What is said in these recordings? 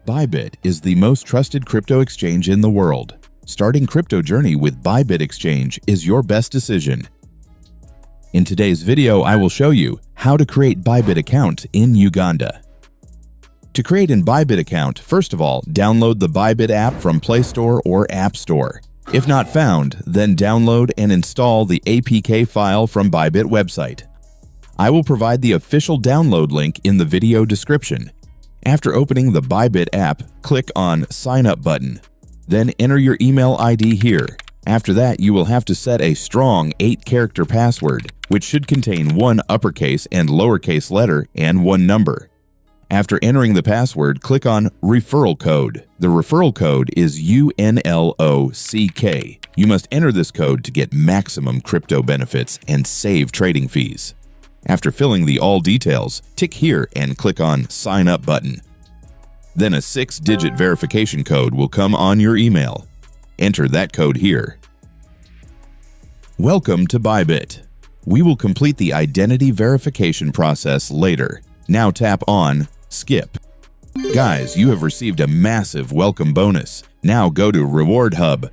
Bybit is the most trusted crypto exchange in the world. Starting crypto journey with Bybit Exchange is your best decision. In today's video, I will show you how to create Bybit account in Uganda. To create an Bybit account, first of all, download the Bybit app from Play Store or App Store. If not found, then download and install the APK file from Bybit website. I will provide the official download link in the video description. After opening the Bybit app, click on Sign Up button. Then enter your email ID here. After that, you will have to set a strong 8-character password, which should contain one uppercase and lowercase letter and one number. After entering the password, click on Referral Code. The referral code is UNLOCK. You must enter this code to get maximum crypto benefits and save trading fees. After filling the all details, tick here and click on Sign Up button. Then a 6-digit verification code will come on your email. Enter that code here. Welcome to Bybit. We will complete the identity verification process later. Now tap on Skip. Guys, you have received a massive welcome bonus. Now go to Reward Hub.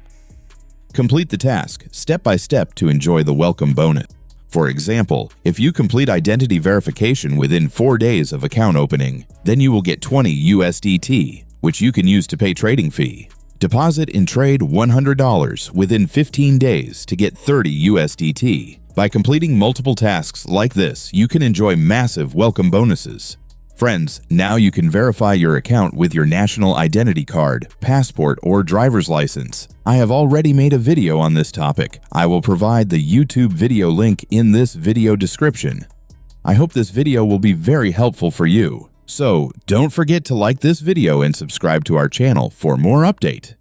Complete the task step by step to enjoy the welcome bonus. For example, if you complete identity verification within 4 days of account opening, then you will get 20 USDT, which you can use to pay trading fee. Deposit and trade $100 within 15 days to get 30 USDT. By completing multiple tasks like this, you can enjoy massive welcome bonuses. Friends, now you can verify your account with your national identity card, passport, or driver's license. I have already made a video on this topic. I will provide the YouTube video link in this video description. I hope this video will be very helpful for you. So, don't forget to like this video and subscribe to our channel for more update.